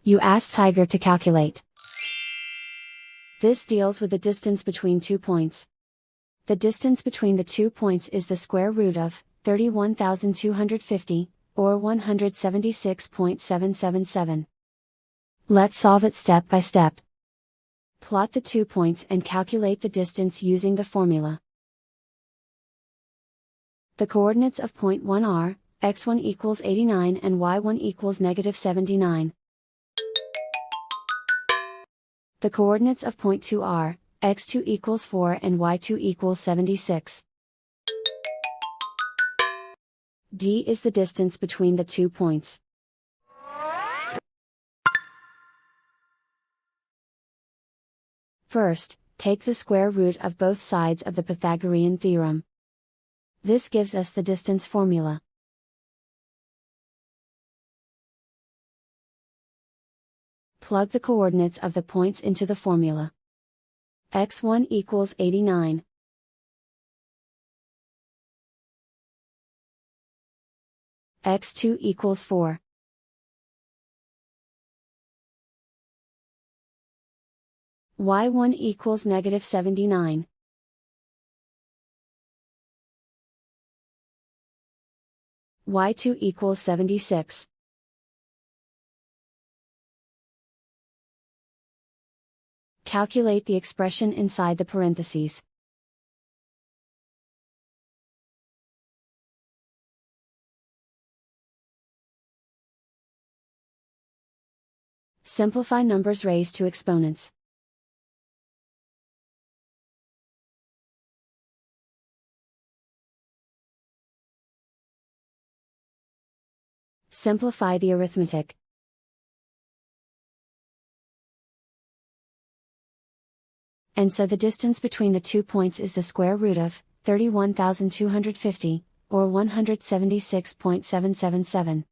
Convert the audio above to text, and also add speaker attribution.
Speaker 1: You ask Tiger to calculate. This deals with the distance between 2 points. The distance between the 2 points is the square root of 31,250, or 176.777. Let's solve it step by step. Plot the 2 points and calculate the distance using the formula. The coordinates of point 1 are, x1 equals 89 and y1 equals negative 79. The coordinates of point 2 are, x2 equals 4 and y2 equals 76. D is the distance between the 2 points. First, take the square root of both sides of the Pythagorean theorem. This gives us the distance formula. Plug the coordinates of the points into the formula. x1 equals 89. x2 equals 4. y1 equals negative 79. y2 equals 76. Calculate the expression inside the parentheses. Simplify numbers raised to exponents. Simplify the arithmetic. And so the distance between the 2 points is the square root of 31,250, or 176.777.